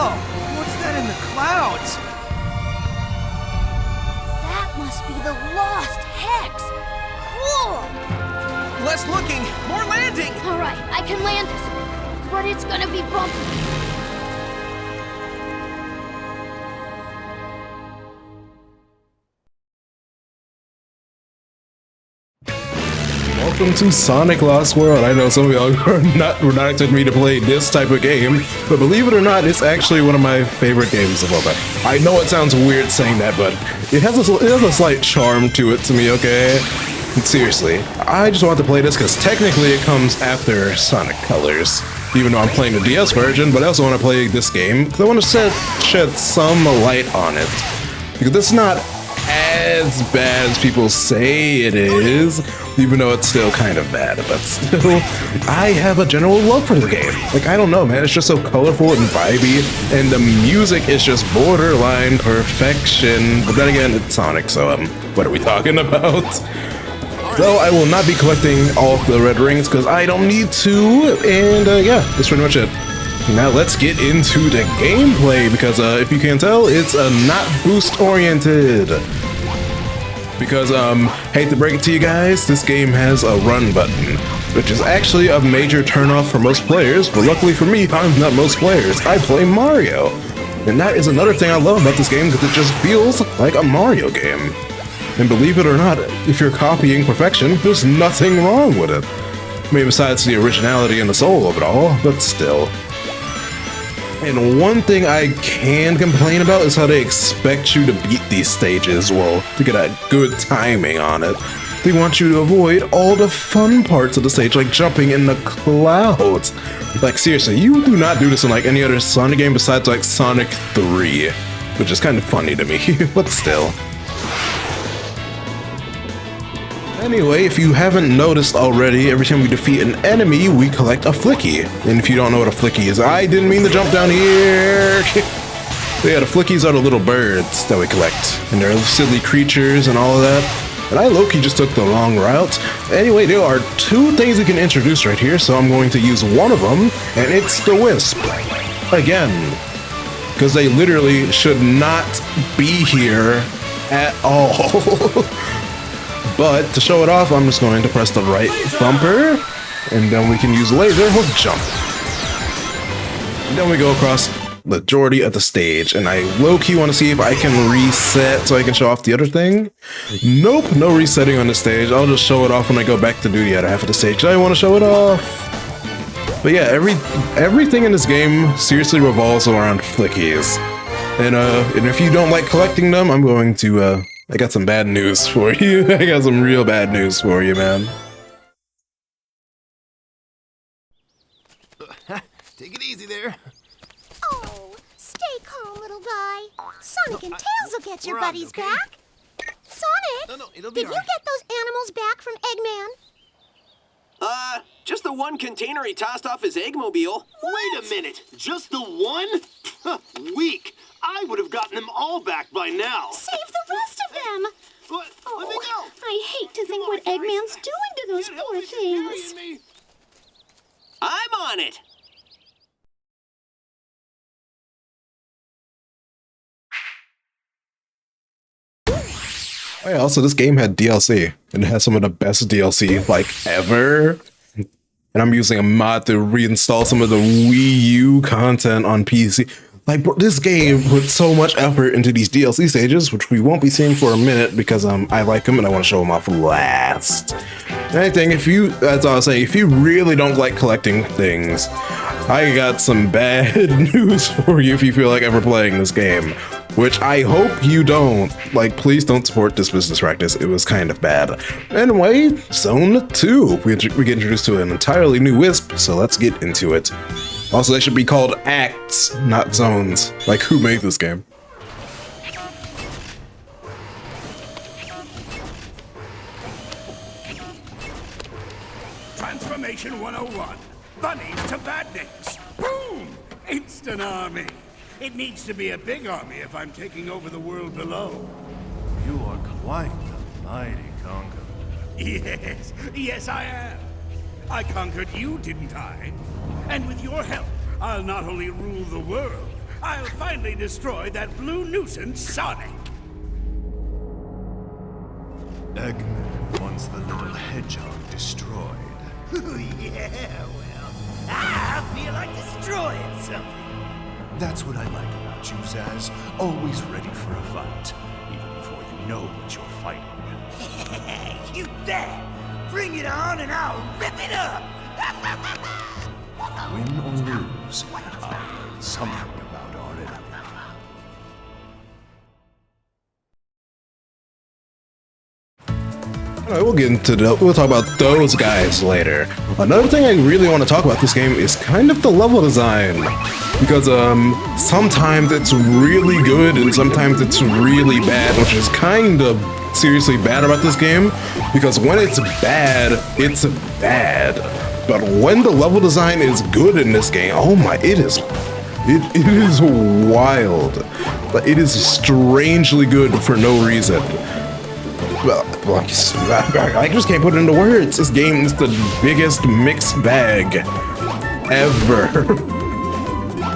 Whoa! What's that in the clouds? That must be the Lost Hex! Cool! Less looking, more landing! Alright, I can land this, but it's gonna be bumpy. Welcome to Sonic Lost World. I know some of y'all were not expecting me to play this type of game, but believe it or not, it's actually one of my favorite games of all time. I know it sounds weird saying that, but it has a slight charm to it to me, okay? Seriously, I just want to play this because technically it comes after Sonic Colors, even though I'm playing the DS version, but I also want to play this game because I want to shed some light on it. Because it's not as bad as people say it is, even though it's still kind of bad, but still, I have a general love for the game. Like, I don't know, man, it's just so colorful and vibey, and the music is just borderline perfection. But then again, it's Sonic, so what are we talking about? Though I will not be collecting all the red rings because I don't need to, and yeah, that's pretty much it. Now let's get into the gameplay because if you can't tell, it's not boost oriented. Because hate to break it to you guys, this game has a run button, which is actually a major turnoff for most players, but luckily for me, I'm not most players. I play Mario. And that is another thing I love about this game because it just feels like a Mario game. And believe it or not, if you're copying perfection, there's nothing wrong with it. Maybe besides the originality and the soul of it all, but still. And one thing I can complain about is how they expect you to beat these stages, well, to get a good timing on it. They want you to avoid all the fun parts of the stage, like jumping in the clouds. Like seriously, you do not do this in like any other Sonic game besides like Sonic 3, which is kind of funny to me, but still. Anyway, if you haven't noticed already, every time we defeat an enemy, we collect a flicky. And if you don't know what a flicky is, I didn't mean to jump down here. But yeah, the flickies are the little birds that we collect. And they're silly creatures and all of that. And I low-key just took the wrong route. Anyway, there are two things we can introduce right here, so I'm going to use one of them, and it's the Wisp. Again. Because they literally should not be here at all. But to show it off, I'm just going to press the right bumper, and then we can use laser with jump. And then we go across the majority of the stage, and I low-key want to see if I can reset so I can show off the other thing. Nope, no resetting on the stage. I'll just show it off when I go back to do the other half of the stage. I want to show it off. But yeah, everything in this game seriously revolves around flickies. And if you don't like collecting them, I'm going to I got some bad news for you. I got some real bad news for you, man. Take it easy there. Oh, stay calm, little guy. Sonic and Tails will get your buddies okay? back. Sonic, No, it'll be did you alright. get those animals back from Eggman? Just the one container he tossed off his Eggmobile. Wait a minute, just the one? Weak. I would have gotten them all back by now. Save the rest of them. What? Let me Oh, go. I hate to think what Eggman's doing to those poor things. I'm on it. Oh yeah, also this game had DLC, and it has some of the best DLC like ever. And I'm using a mod to reinstall some of the Wii U content on PC. Like, bro, this game put so much effort into these DLC stages, which we won't be seeing for a minute because I like them and I want to show them off last. Anything, as I was saying, if you really don't like collecting things, I got some bad news for you if you feel like ever playing this game, which I hope you don't. Like, please don't support this business practice. It was kind of bad. Anyway, Zone 2. We get introduced to an entirely new Wisp, so let's get into it. Also, they should be called acts, not zones. Like, who made this game? Transformation 101. Bunnies to badniks. Boom! Instant army. It needs to be a big army if I'm taking over the world below. You are quite the mighty conqueror. Yes, I am. I conquered you, didn't I? And with your help, I'll not only rule the world, I'll finally destroy that blue nuisance, Sonic. Eggman wants the little hedgehog destroyed. Yeah, well, I feel like destroying something. That's what I like about you, Zaz. Always ready for a fight, even before you know what you're fighting. You bet. Bring it on and I'll rip it up. Win or lose, I'll learn something about our enemy. Alright, we'll talk about those guys later. Another thing I really want to talk about this game is kind of the level design. Because sometimes it's really good and sometimes it's really bad, which is kind of seriously bad about this game. Because when it's bad, it's bad. But when the level design is good in this game, oh my, it is wild. It is strangely good for no reason. Well, I just can't put it into words. This game is the biggest mixed bag ever.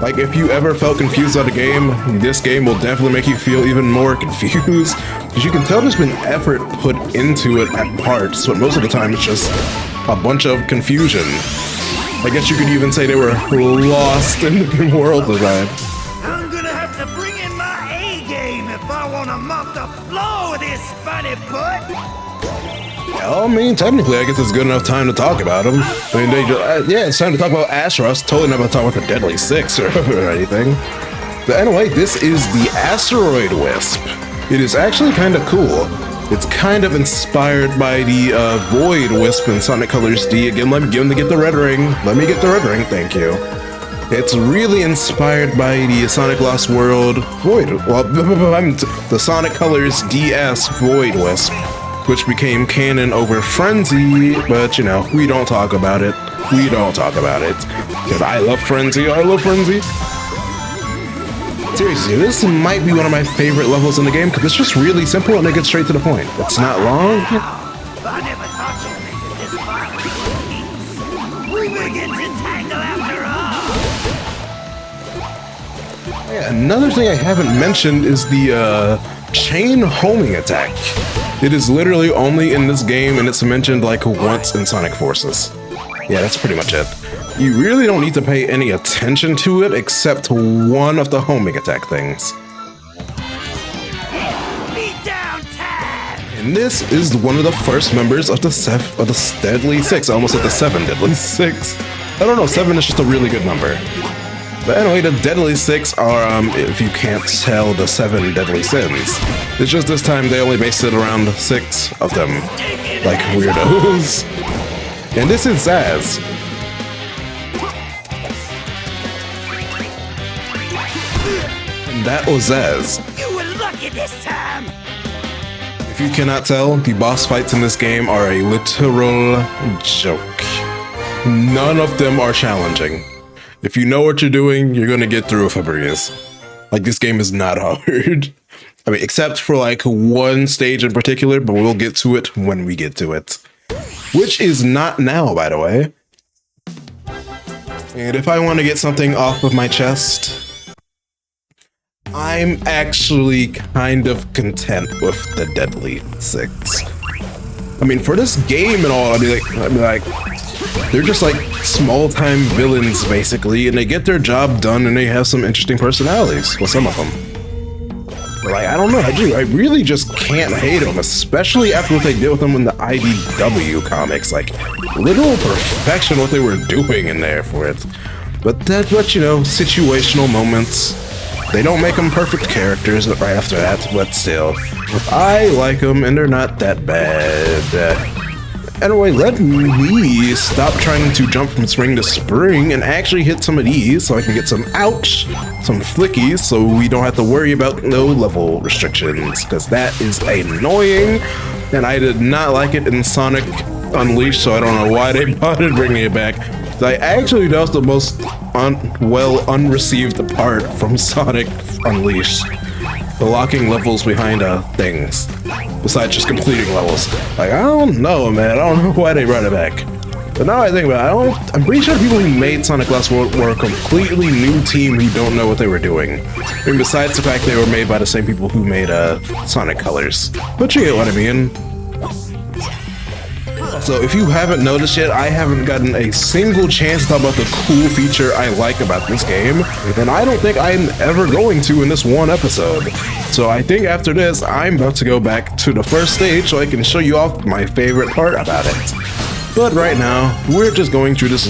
Like, if you ever felt confused about a game, this game will definitely make you feel even more confused. Because you can tell there's been effort put into it at parts, but most of the time it's just a bunch of confusion. I guess you could even say they were lost in the world design. I'm gonna have to bring in my A game if I want to mop the floor with this funny butt. I mean, technically, I guess it's good enough time to talk about them. I mean, yeah, it's time to talk about Asteros. Totally not about to talk about the Deadly Six or anything. But anyway, this is the Asteroid Wisp. It is actually kind of cool. It's kind of inspired by the Void Wisp in Sonic Colors D. Again, let me get the red ring. Let me get the red ring, thank you. It's really inspired by the Sonic Lost World Void, well, the Sonic Colors DS Void Wisp, which became canon over Frenzy, but you know, we don't talk about it. We don't talk about it. Because I love Frenzy, I love Frenzy. Seriously, this might be one of my favorite levels in the game because it's just really simple and it gets straight to the point. It's not long. I never thought you'd make it this far. We begin to tangle after all. Yeah, another thing I haven't mentioned is the chain homing attack. It is literally only in this game and it's mentioned like once in Sonic Forces. Yeah, that's pretty much it. You really don't need to pay any attention to it except one of the homing attack things. Beat down time. And this is one of the first members of the Deadly Six. I almost said the 7 Deadly Six. I don't know, 7 is just a really good number. But anyway, the Deadly Six are, if you can't tell, the 7 Deadly Sins. It's just this time they only based it around 6 of them, like weirdos. And this is Zaz. And that was Zaz. You were lucky this time. If you cannot tell, the boss fights in this game are a literal joke. None of them are challenging. If you know what you're doing, you're gonna get through with a breeze. Like, this game is not hard. I mean, except for like one stage in particular, but we'll get to it when we get to it. Which is not now, by the way. And if I want to get something off of my chest, I'm actually kind of content with the Deadly Six. I mean, for this game and all, I'd be like, they're just like small-time villains, basically, and they get their job done, and they have some interesting personalities. Well, some of them. But like, I don't know, I really just can't hate them, especially after what they did with them in the IDW comics. Like, literal perfection what they were doing in there for it. But that's what, you know, situational moments. They don't make them perfect characters right after that, but still. I like them, and they're not that bad. Anyway, let me stop trying to jump from spring to spring and actually hit some of these so I can get some ouch, some flickies, so we don't have to worry about no level restrictions, because that is annoying, and I did not like it in Sonic Unleashed, so I don't know why they bothered bringing it back. Actually, that was the most unreceived part from Sonic Unleashed. The locking levels behind things, besides just completing levels. Like, I don't know, man. I don't know why they brought it back. But now I think about it, I'm pretty sure the people who made Sonic Lost World were a completely new team who don't know what they were doing. I mean, besides the fact they were made by the same people who made Sonic Colors. But you get what I mean. So if you haven't noticed yet, I haven't gotten a single chance to talk about the cool feature I like about this game, and I don't think I'm ever going to in this one episode. So I think after this, I'm about to go back to the first stage so I can show you off my favorite part about it. But right now, we're just going through this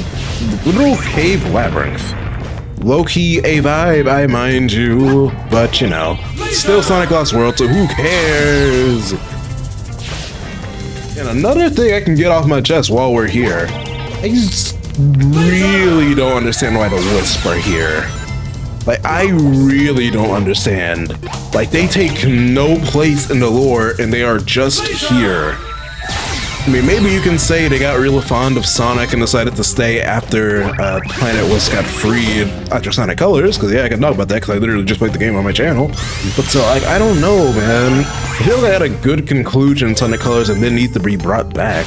little cave labyrinth. Low-key a vibe, I mind you, but you know, still Sonic Lost World, so who cares? And another thing I can get off my chest while we're here, I just really don't understand why the Wisps are here. Like, I really don't understand. Like, they take no place in the lore and they are just here. I mean, maybe you can say they got really fond of Sonic and decided to stay after Planet Wisp got freed after Sonic Colors, because yeah, I can talk about that because I literally just played the game on my channel. But so, like, I don't know, man. I feel like I had a good conclusion in Sonic Colors and then need to be brought back.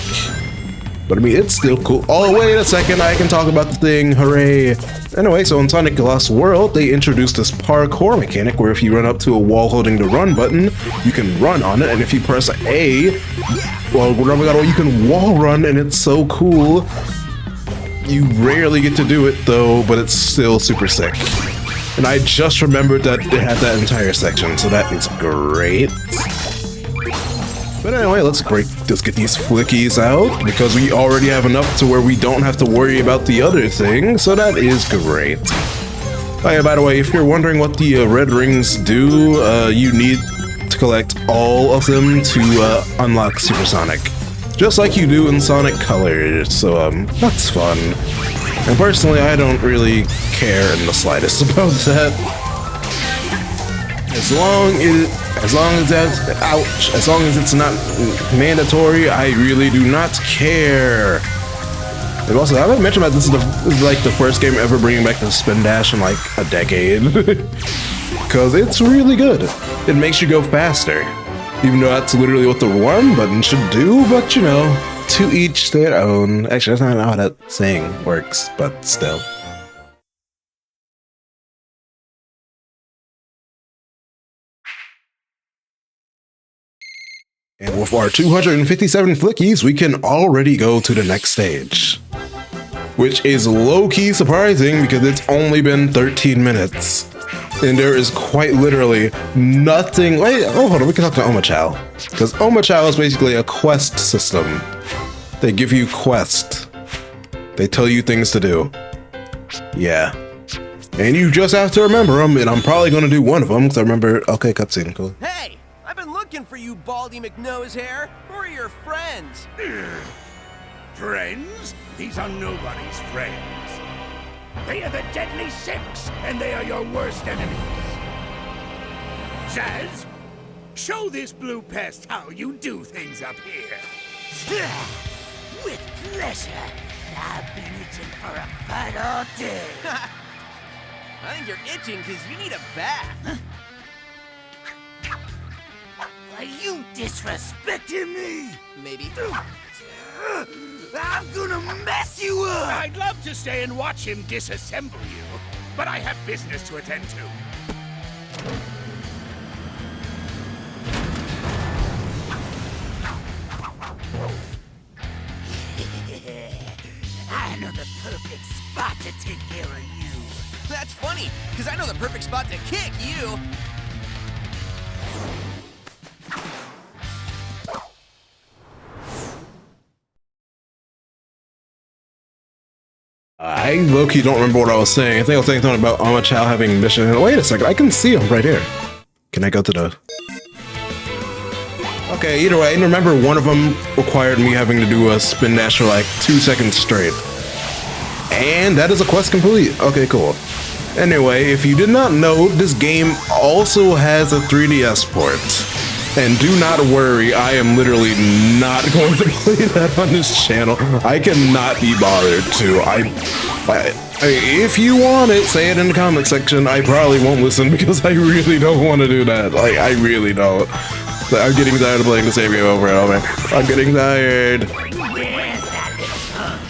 But I mean, it's still cool. Oh, wait a second, I can talk about the thing, hooray. Anyway, so in Sonic Lost World, they introduced this parkour mechanic where if you run up to a wall holding the run button, you can run on it, and if you press A, well, you can wall run, and it's so cool. You rarely get to do it though, but it's still super sick. And I just remembered that it had that entire section, so that is great. But anyway, let's get these flickies out, because we already have enough to where we don't have to worry about the other thing, so that is great. Oh yeah, by the way, if you're wondering what the red rings do, you need to collect all of them to unlock Supersonic. Just like you do in Sonic Colors, so that's fun. And personally, I don't really care in the slightest about that. As long as it's not mandatory, I really do not care. And also, I haven't mentioned about this is like the first game ever bringing back the spin dash in like a decade. Because it's really good. It makes you go faster. Even though that's literally what the run button should do, but you know, to each their own. Actually, that's not how that saying works, but still. And with our 257 flickies, we can already go to the next stage. Which is low-key surprising because it's only been 13 minutes. And there is quite literally nothing. Wait, oh, hold on, we can talk to Omochao. Because Omochao is basically a quest system. They give you quests. They tell you things to do. Yeah. And you just have to remember them, and I'm probably going to do one of them because I remember. Okay, cutscene, cool. Hey, I've been looking for you, Baldy McNosehair. Who are your friends? Friends? These are nobody's friends. They are the Deadly Six, and they are your worst enemies. Zaz, show this blue pest how you do things up here. With pleasure. I've been itching for a fight all day. I think you're itching because you need a bath. Are you disrespecting me? Maybe. I'm gonna mess you up! I'd love to stay and watch him disassemble you, but I have business to attend to. I know the perfect spot to take care of you. That's funny, because I know the perfect spot to kick you. I low-key don't remember what I was saying. I think I was saying something about Omochao having a mission. Wait a second, I can see him right here. Can I go to the... Okay, either way, I remember one of them required me having to do a spin dash for like 2 seconds straight. And that is a quest complete. Okay, cool. Anyway, if you did not know, this game also has a 3DS port. And do not worry, I am literally not going to play that on this channel. I cannot be bothered to. If you want it, say it in the comment section. I probably won't listen because I really don't want to do that. Like, I really don't. I'm getting tired of playing the same game over and over. I'm getting tired. Where's that little punk?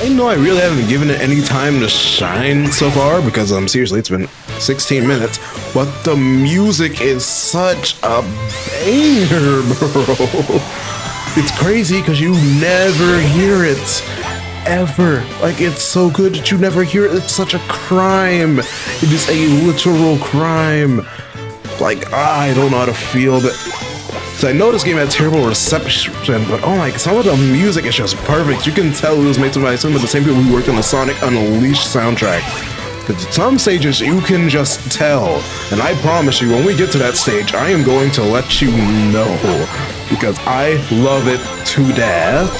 I know I really haven't given it any time to shine so far because seriously, it's been 16 minutes, but the music is such a banger, bro. It's crazy because you never hear it ever. Like, it's so good that you never hear it. It's such a crime. It is a literal crime. Like, I don't know how to feel that. So I know this game had terrible reception, but oh my, some of the music is just perfect. You can tell it was made by some of the same people who worked on the Sonic Unleashed soundtrack. Because at some stages you can just tell, and I promise you, when we get to that stage, I am going to let you know, because I love it to death.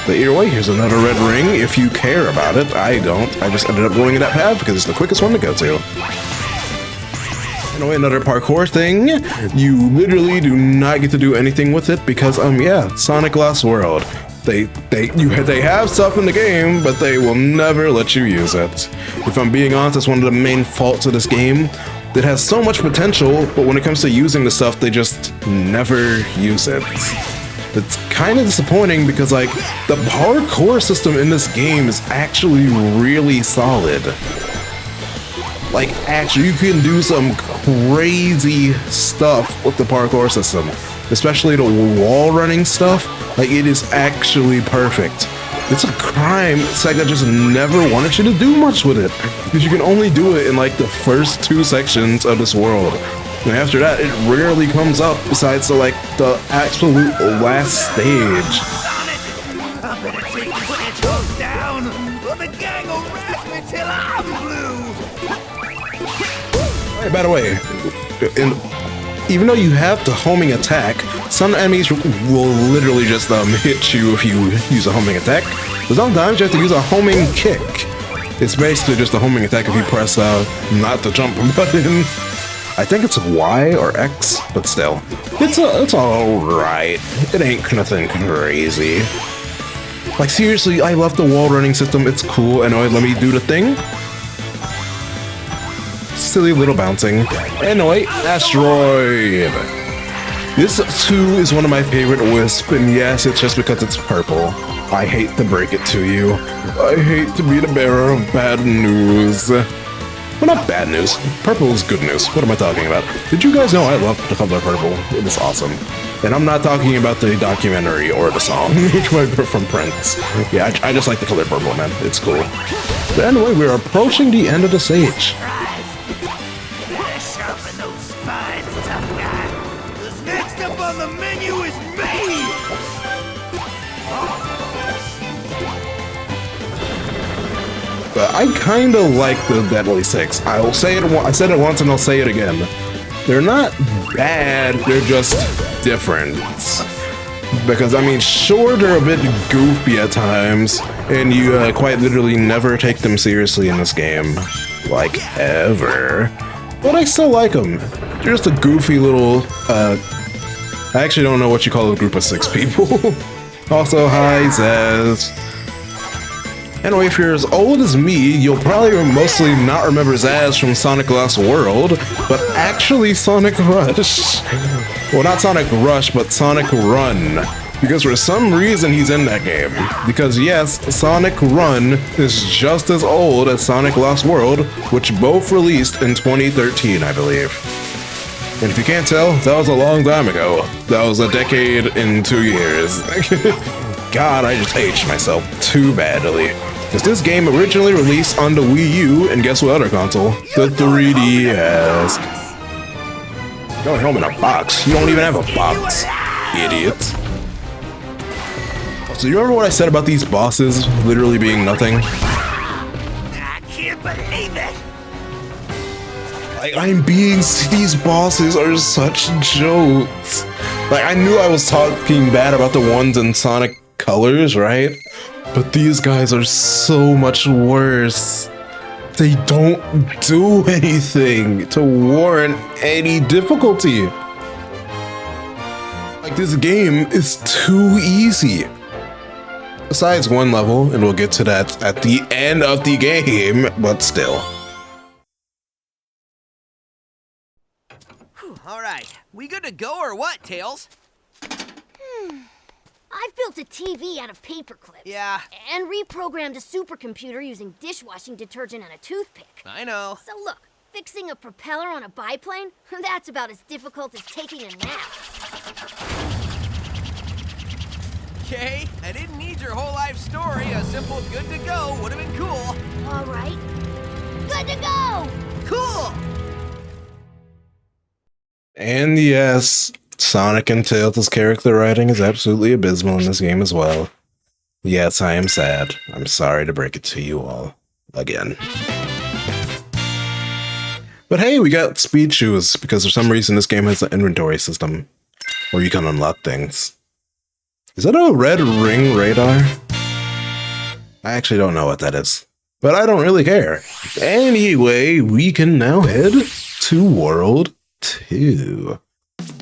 But either way, here's another red ring if you care about it. I don't. I just ended up going in that path because it's the quickest one to go to. Anyway, another parkour thing. You literally do not get to do anything with it because, yeah, Sonic Lost World. They have stuff in the game, but they will never let you use it. If I'm being honest, that's one of the main faults of this game. It has so much potential, but when it comes to using the stuff, they just never use it. It's kind of disappointing because, like, the parkour system in this game is actually really solid. Like, actually, you can do some crazy stuff with the parkour system. Especially the wall running stuff. Like, it is actually perfect. It's a crime Sega just never wanted you to do much with it. Because you can only do it in, like, the first 2 sections of this world. And after that, it rarely comes up besides the absolute last stage. Sonic! I'm gonna take this hedgehog down, or the gang will rash me till I'm blue! Hey, by the way, even though you have the homing attack, some enemies will literally just hit you if you use a homing attack. But sometimes you have to use a homing kick. It's basically just a homing attack if you press not the jump button. I think it's Y or X, but still. It's alright. It ain't nothing crazy. Like, seriously, I love the wall running system. It's cool. Anyway, let me do the thing. Silly little bouncing. Anyway, Asteroid. This too is one of my favorite Wisp, and yes, it's just because it's purple. I hate to break it to you. I hate to be the bearer of bad news. Well, not bad news. Purple is good news. What am I talking about? Did you guys know I love the color purple? It is awesome. And I'm not talking about the documentary or the song from Prince. Yeah, I just like the color purple, man. It's cool. But anyway, we're approaching the end of the stage. Sharpen those spines, tough guy. 'Cause next up on the menu is me! But I kinda like the Deadly Six. I said it once and I'll say it again. They're not bad, they're just different. Because, I mean, sure, they're a bit goofy at times, and you quite literally never take them seriously in this game. Like, ever. But I still like them. They're just a goofy little, I actually don't know what you call a group of 6 people. Also, hi, Zaz. Anyway, if you're as old as me, you'll probably mostly not remember Zaz from Sonic Lost World, but actually Sonic Rush. Well, not Sonic Rush, but Sonic Run. Because for some reason he's in that game. Because yes, Sonic Run is just as old as Sonic Lost World, which both released in 2013, I believe. And if you can't tell, that was a long time ago. That was a decade and 2 years. God, I just aged myself too badly. Because this game originally released on the Wii U, and guess what other console? The 3DS. Going home in a box. You don't even have a box, idiot. So you remember what I said about these bosses literally being nothing? I can't believe it! Like, these bosses are such jokes. Like, I knew I was talking bad about the ones in Sonic Colors, right? But these guys are so much worse. They don't do anything to warrant any difficulty. Like, this game is too easy. Besides one level, and we'll get to that at the end of the game, but still. All right, we good to go or what, Tails? I've built a TV out of paper clips. Yeah. And reprogrammed a supercomputer using dishwashing detergent and a toothpick. I know. So look, fixing a propeller on a biplane, that's about as difficult as taking a nap. Okay, I didn't need your whole life story. A simple good to go would have been cool. All right. Good to go! Cool! And yes, Sonic and Tails' character writing is absolutely abysmal in this game as well. Yes, I am sad. I'm sorry to break it to you all. Again. But hey, we got speed shoes, because for some reason this game has an inventory system where you can unlock things. Is that a red ring radar? I actually don't know what that is, but I don't really care. Anyway, we can now head to World 2.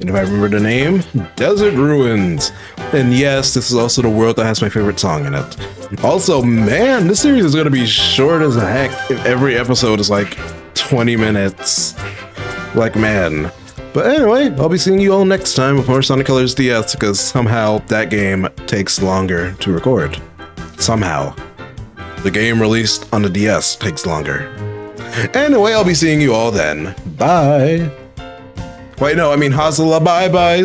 And if I remember the name, Desert Ruins. And yes, this is also the world that has my favorite song in it. Also, man, this series is going to be short as heck if every episode is like 20 minutes. Like, man. But anyway, I'll be seeing you all next time with more Sonic Colors DS, because somehow that game takes longer to record. Somehow. The game released on the DS takes longer. Anyway, I'll be seeing you all then. Bye! Wait, no, I mean, Hazala bye-bye.